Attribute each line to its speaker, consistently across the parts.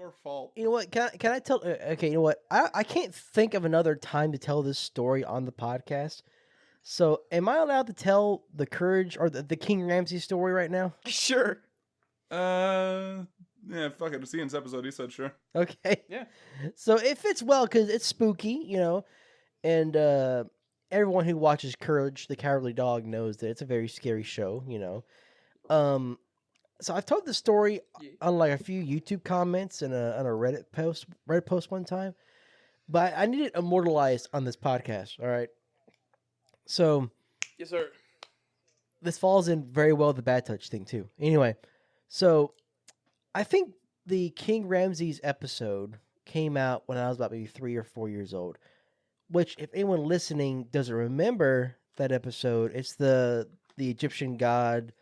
Speaker 1: our fault.
Speaker 2: You know what? Can I tell? Okay, you know what? I can't think of another time to tell this story on the podcast. So, am I allowed to tell the Courage or the King Ramsey story right now?
Speaker 3: Sure.
Speaker 1: Yeah, fuck it. It's Ian's episode. He said sure.
Speaker 2: Okay.
Speaker 3: Yeah.
Speaker 2: So it fits well because it's spooky, you know, and everyone who watches Courage the Cowardly Dog knows that it's a very scary show, you know. So I've told the story on like a few YouTube comments and on a Reddit post one time, but I need it immortalized on this podcast. All right. So
Speaker 3: Yes, sir.
Speaker 2: this falls in very well with the bad touch thing too. Anyway, so I think the King Ramses episode came out when I was about maybe 3 or 4 years old. Which, if anyone listening doesn't remember that episode, it's the Egyptian god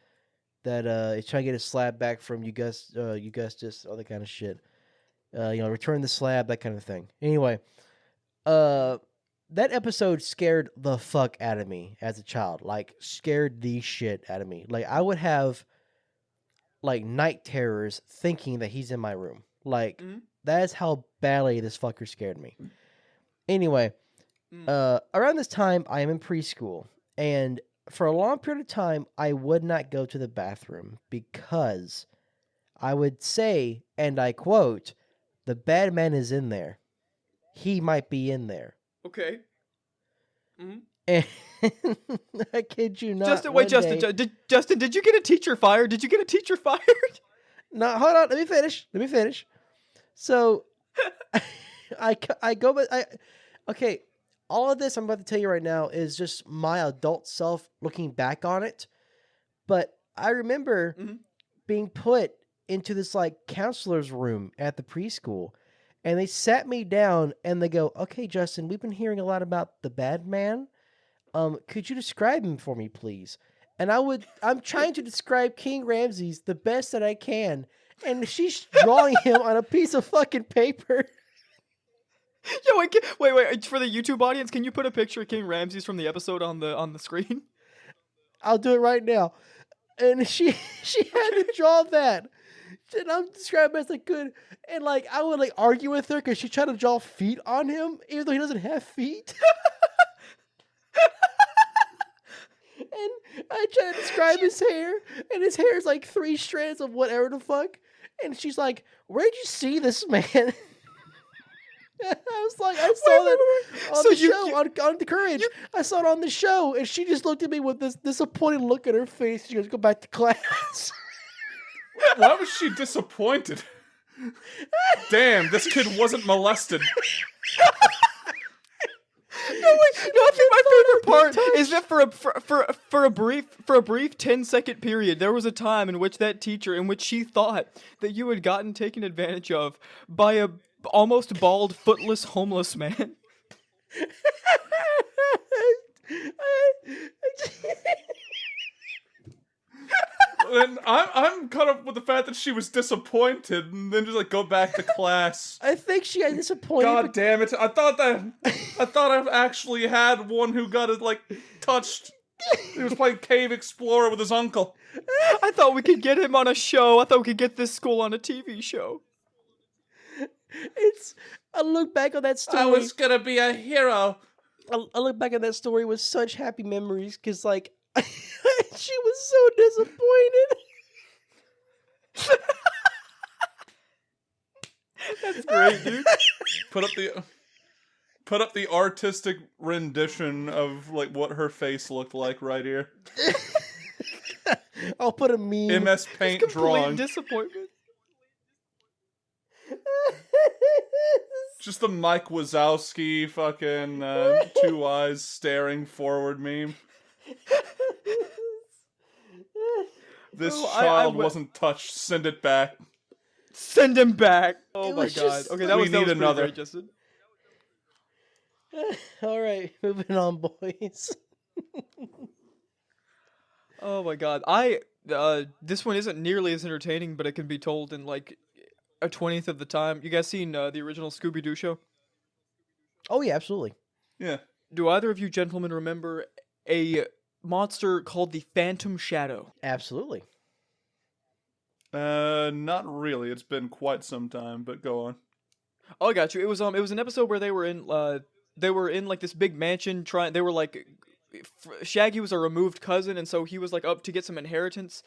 Speaker 2: that is trying to get his slab back from Augustus, all that kind of shit. Return the slab, that kind of thing. Anyway, that episode scared the fuck out of me as a child. Like, scared the shit out of me. Like, I would have like night terrors thinking that he's in my room. Like, that is how badly this fucker scared me. Anyway, around this time, I am in preschool, and for a long period of time, I would not go to the bathroom because I would say, and I quote, "The bad man is in there. He might be in there."
Speaker 3: Okay.
Speaker 2: And I kid you not.
Speaker 3: Justin, did you get a teacher fired? Did you get a teacher fired?
Speaker 2: No, hold on. Let me finish. So, I go, but okay. All of this I'm about to tell you right now is just my adult self looking back on it. But I remember being put into this like counselor's room at the preschool, and they sat me down and they go, "Okay, Justin, we've been hearing a lot about the bad man. Could you describe him for me, please?" And I'm trying to describe King Ramses the best that I can, and she's drawing him on a piece of fucking paper.
Speaker 3: Yo, wait. For the YouTube audience, can you put a picture of King Ramses from the episode on the screen?
Speaker 2: I'll do it right now. And she had to draw that. And I'm describing it as I could. And like I would like argue with her because she tried to draw feet on him, even though he doesn't have feet. And I try to describe his hair, and his hair is like 3 strands of whatever the fuck. And she's like, "Where'd you see this man?" I was like, I saw that on the show, on The Courage. I saw it on the show, and she just looked at me with this disappointed look at her face. She goes, "Go back to class."
Speaker 1: Why was she disappointed? Damn, this kid wasn't molested.
Speaker 3: I think my favorite part is that for a brief 10-second period, there was a time in which that teacher, in which she thought that you had gotten taken advantage of by a almost bald, footless, homeless man.
Speaker 1: And I'm caught up with the fact that she was disappointed and then just like go back to class.
Speaker 2: I think she got disappointed.
Speaker 1: God damn it! I thought I've actually had one who got it like touched. He was playing Cave Explorer with his uncle.
Speaker 3: I thought we could get him on a show. I thought we could get this school on a TV show.
Speaker 2: I look back on that story.
Speaker 1: I was gonna be a hero.
Speaker 2: I look back at that story with such happy memories because, like, she was so disappointed.
Speaker 3: That's great, dude.
Speaker 1: Put up the artistic rendition of like what her face looked like right here.
Speaker 2: I'll put a meme.
Speaker 1: MS Paint drawing.
Speaker 3: Disappointment.
Speaker 1: Just the Mike Wazowski fucking 2 eyes staring forward meme. This child wasn't touched. Send it back.
Speaker 3: Send him back. Oh my god.
Speaker 2: Just,
Speaker 3: okay, that was another. Great, Justin.
Speaker 2: All right, moving on, boys.
Speaker 3: Oh my god. This one isn't nearly as entertaining, but it can be told in like a 20th of the time. You guys seen the original Scooby-Doo show?
Speaker 2: Oh yeah, absolutely.
Speaker 1: Yeah.
Speaker 3: Do either of you gentlemen remember a monster called the Phantom Shadow?
Speaker 2: Absolutely.
Speaker 1: Not really. It's been quite some time, but go on.
Speaker 3: Oh, I got you. It was an episode where they were in like this big mansion trying. They were like, Shaggy was a removed cousin, and so he was like up to get some inheritance.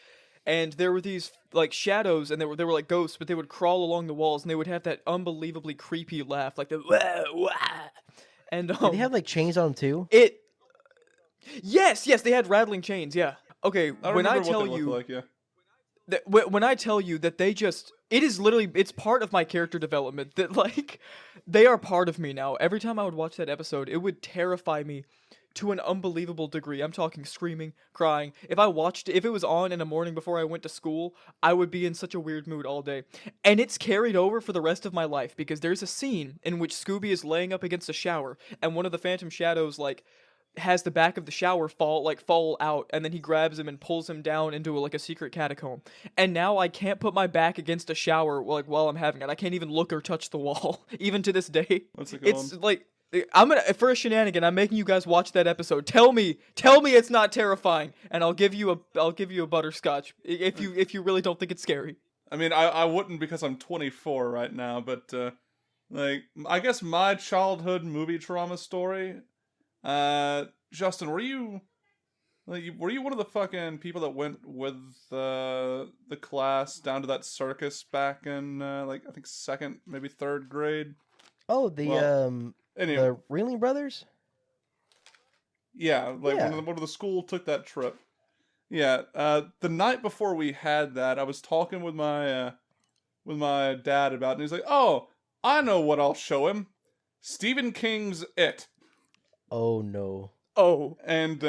Speaker 3: And there were these like shadows, and they were like ghosts, but they would crawl along the walls, and they would have that unbelievably creepy laugh, like the wah, wah. And
Speaker 2: Did they have like chains on them too?
Speaker 3: Yes, they had rattling chains. Yeah. Okay,
Speaker 1: I
Speaker 3: when I
Speaker 1: remember
Speaker 3: tell
Speaker 1: what they
Speaker 3: you
Speaker 1: look like, yeah.
Speaker 3: when I tell you that it is literally, it's part of my character development that like they are part of me now. Every time I would watch that episode, it would terrify me to an unbelievable degree. I'm talking screaming, crying. If it was on in the morning before I went to school, I would be in such a weird mood all day. And it's carried over for the rest of my life because there's a scene in which Scooby is laying up against a shower and one of the phantom shadows like has the back of the shower fall out, and then he grabs him and pulls him down into a secret catacomb. And now I can't put my back against a shower while I'm having it. I can't even look or touch the wall, even to this day.
Speaker 1: What's it called?
Speaker 3: It's like for a shenanigan, I'm making you guys watch that episode. Tell me it's not terrifying, and I'll give you a butterscotch if you really don't think it's scary.
Speaker 1: I mean, I wouldn't because I'm 24 right now, but like I guess my childhood movie trauma story. Justin, were you one of the fucking people that went with the class down to that circus back in like I think second, maybe third grade?
Speaker 2: Oh,
Speaker 1: Anyway,
Speaker 2: the Ringling Brothers?
Speaker 1: yeah, like
Speaker 2: Yeah.
Speaker 1: one of the school took that trip. Yeah, the night before we had that, I was talking with my dad about it, and he's like, "Oh, I know what I'll show him. Stephen King's It."
Speaker 2: Oh no.
Speaker 3: Oh,
Speaker 1: And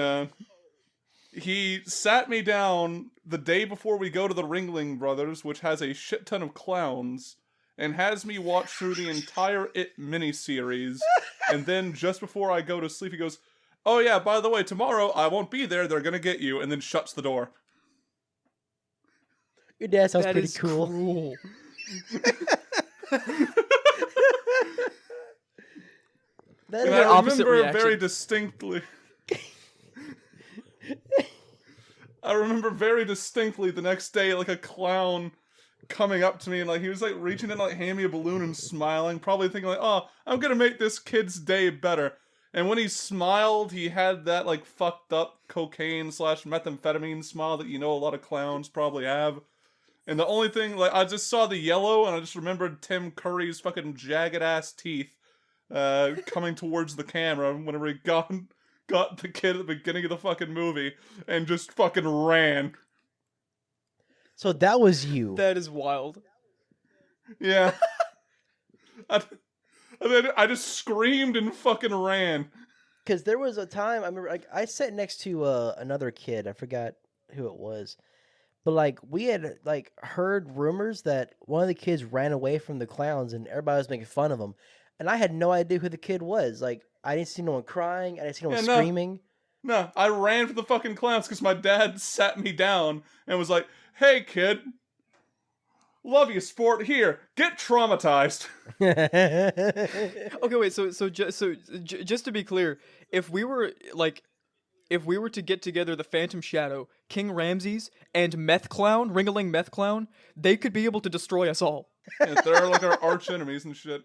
Speaker 1: he sat me down the day before we go to the Ringling Brothers, which has a shit ton of clowns, and has me watch through the entire It miniseries. And then just before I go to sleep, he goes, "Oh yeah, by the way, tomorrow I won't be there. They're gonna get you," and then shuts the door.
Speaker 2: Your dad sounds
Speaker 3: that
Speaker 2: pretty
Speaker 3: is
Speaker 2: cool.
Speaker 3: cruel.
Speaker 2: That
Speaker 1: And
Speaker 2: is
Speaker 1: I
Speaker 3: opposite
Speaker 1: remember
Speaker 3: reaction.
Speaker 1: very distinctly. I remember very distinctly the next day, like a clown coming up to me and like he was like reaching in, like handing me a balloon and smiling, probably thinking like, "Oh, I'm gonna make this kid's day better." And when he smiled, he had that like fucked up cocaine/methamphetamine smile that you know a lot of clowns probably have. And the only thing, like, I just saw the yellow and I just remembered Tim Curry's fucking jagged ass teeth coming towards the camera whenever he got the kid at the beginning of the fucking movie and just fucking ran.
Speaker 2: So that was you.
Speaker 3: That is wild.
Speaker 1: Yeah. I just screamed and fucking ran.
Speaker 2: Because there was a time I remember, like, I sat next to another kid. I forgot who it was, but like we had like heard rumors that one of the kids ran away from the clowns, and everybody was making fun of him. And I had no idea who the kid was. Like I didn't see no one crying. I didn't see no one
Speaker 1: Yeah, no.
Speaker 2: screaming.
Speaker 1: No, I ran for the fucking clowns because my dad sat me down and was like, "Hey kid, love you, sport. Here, get traumatized."
Speaker 3: Okay, wait. So just to be clear, if we were to get together the Phantom Shadow, King Ramses, and Meth Clown, Ringling Meth Clown, they could be able to destroy us all.
Speaker 1: Yeah, they're like our arch enemies and shit.